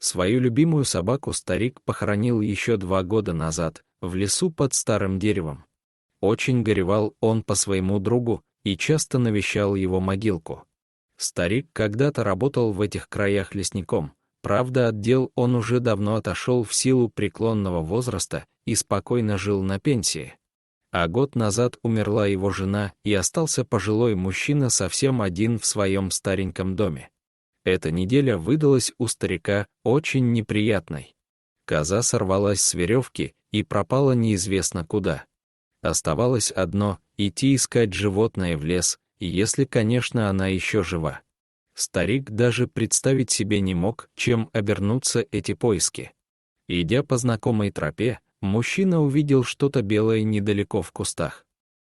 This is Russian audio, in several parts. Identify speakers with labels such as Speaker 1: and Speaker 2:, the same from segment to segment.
Speaker 1: Свою любимую собаку старик похоронил еще 2 года назад, в лесу под старым деревом. Очень горевал он по своему другу и часто навещал его могилку. Старик когда-то работал в этих краях лесником, правда, от дел он уже давно отошел в силу преклонного возраста и спокойно жил на пенсии. А год назад умерла его жена, и остался пожилой мужчина совсем один в своем стареньком доме. Эта неделя выдалась у старика очень неприятной. Коза сорвалась с веревки и пропала неизвестно куда. Оставалось одно — идти искать животное в лес, если, конечно, она еще жива. Старик даже представить себе не мог, чем обернутся эти поиски. Идя по знакомой тропе, мужчина увидел что-то белое недалеко в кустах.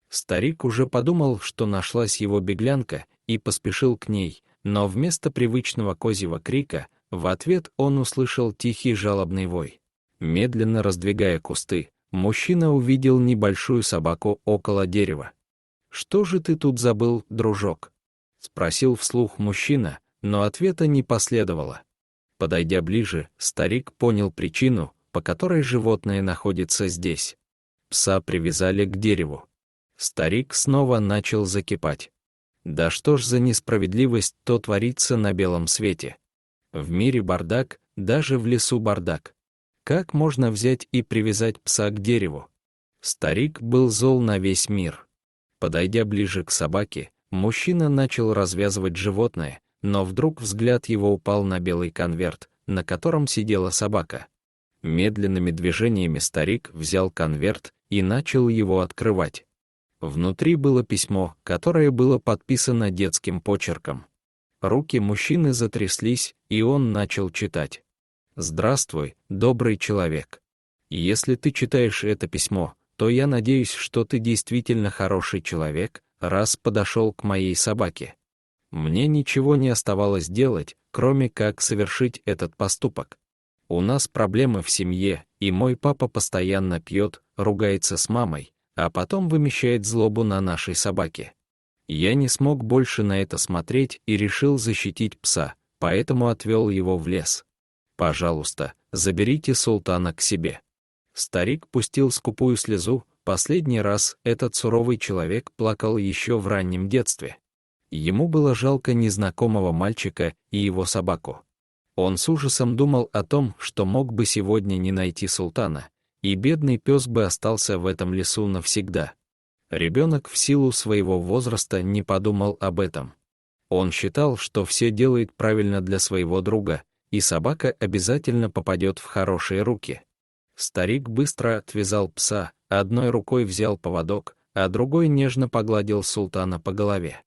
Speaker 1: Старик уже подумал, что нашлась его беглянка, и поспешил к ней, но вместо привычного козьего крика, в ответ он услышал тихий жалобный вой. Медленно раздвигая кусты, мужчина увидел небольшую собаку около дерева. «Что же ты тут забыл, дружок?» — спросил вслух мужчина, но ответа не последовало. Подойдя ближе, старик понял причину, по которой животное находится здесь. Пса привязали к дереву. Старик снова начал закипать. Да что ж за несправедливость то творится на белом свете? В мире бардак, даже в лесу бардак. Как можно взять и привязать пса к дереву? Старик был зол на весь мир. Подойдя ближе к собаке, мужчина начал развязывать животное, но вдруг взгляд его упал на белый конверт, на котором сидела собака. Медленными движениями старик взял конверт и начал его открывать. Внутри было письмо, которое было подписано детским почерком. Руки мужчины затряслись, и он начал читать. «Здравствуй, добрый человек. Если ты читаешь это письмо, то я надеюсь, что ты действительно хороший человек, раз подошел к моей собаке. Мне ничего не оставалось делать, кроме как совершить этот поступок. У нас проблемы в семье, и мой папа постоянно пьет, ругается с мамой, а потом вымещает злобу на нашей собаке. Я не смог больше на это смотреть и решил защитить пса, поэтому отвел его в лес. Пожалуйста, заберите султана к себе». Старик пустил скупую слезу. Последний раз этот суровый человек плакал еще в раннем детстве. Ему было жалко незнакомого мальчика и его собаку. Он с ужасом думал о том, что мог бы сегодня не найти султана, и бедный пес бы остался в этом лесу навсегда. Ребенок в силу своего возраста не подумал об этом. Он считал, что все делает правильно для своего друга, и собака обязательно попадет в хорошие руки. Старик быстро отвязал пса, одной рукой взял поводок, а другой нежно погладил султана по голове.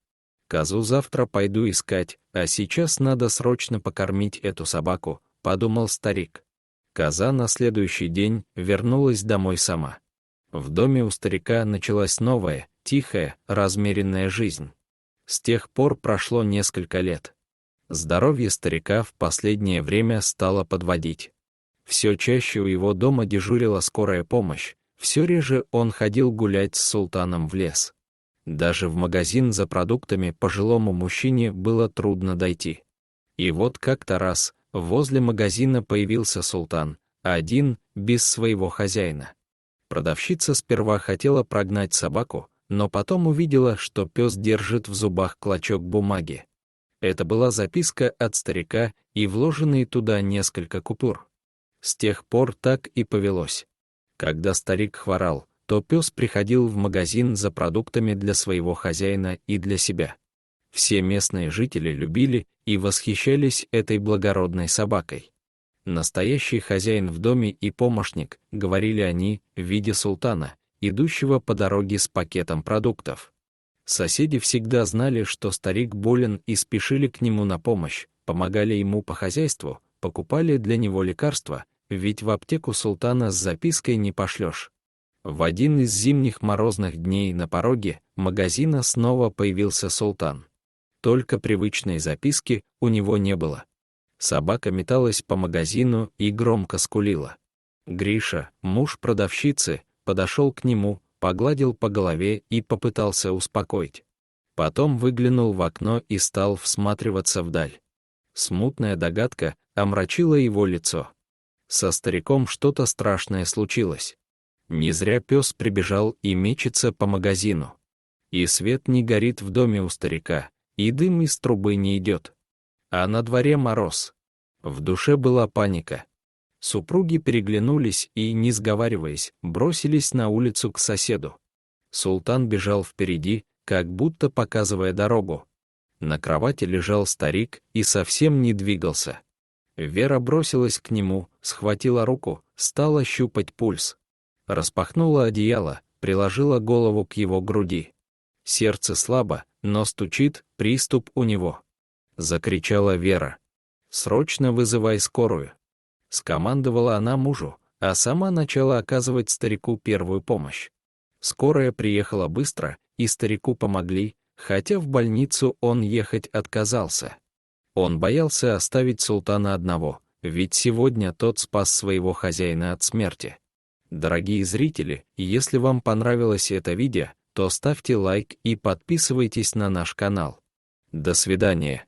Speaker 1: «Козу завтра пойду искать, а сейчас надо срочно покормить эту собаку», — подумал старик. Коза на следующий день вернулась домой сама. В доме у старика началась новая, тихая, размеренная жизнь. С тех пор прошло несколько лет. Здоровье старика в последнее время стало подводить. Все чаще у его дома дежурила скорая помощь, все реже он ходил гулять с султаном в лес. Даже в магазин за продуктами пожилому мужчине было трудно дойти. И вот как-то раз возле магазина появился султан, один, без своего хозяина. Продавщица сперва хотела прогнать собаку, но потом увидела, что пес держит в зубах клочок бумаги. Это была записка от старика и вложенные туда несколько купюр. С тех пор так и повелось. Когда старик хворал, то пес приходил в магазин за продуктами для своего хозяина и для себя. Все местные жители любили и восхищались этой благородной собакой. Настоящий хозяин в доме и помощник, говорили они, в виде султана, идущего по дороге с пакетом продуктов. Соседи всегда знали, что старик болен, и спешили к нему на помощь, помогали ему по хозяйству, покупали для него лекарства, ведь в аптеку султана с запиской не пошлешь. В один из зимних морозных дней на пороге магазина снова появился султан. Только привычной записки у него не было. Собака металась по магазину и громко скулила. Гриша, муж продавщицы, подошел к нему, погладил по голове и попытался успокоить. Потом выглянул в окно и стал всматриваться вдаль. Смутная догадка омрачило его лицо. Со стариком что-то страшное случилось. Не зря пес прибежал и мечется по магазину. И свет не горит в доме у старика, и дым из трубы не идет. А на дворе мороз. В душе была паника. Супруги переглянулись и, не сговариваясь, бросились на улицу к соседу. Султан бежал впереди, как будто показывая дорогу. На кровати лежал старик и совсем не двигался. Вера бросилась к нему, схватила руку, стала щупать пульс. Распахнула одеяло, приложила голову к его груди. Сердце слабо, но стучит, приступ у него. Закричала Вера. «Срочно вызывай скорую!» Скомандовала она мужу, а сама начала оказывать старику первую помощь. Скорая приехала быстро, и старику помогли, хотя в больницу он ехать отказался. Он боялся оставить султана одного, ведь сегодня тот спас своего хозяина от смерти. Дорогие зрители, если вам понравилось это видео, то ставьте лайк и подписывайтесь на наш канал. До свидания.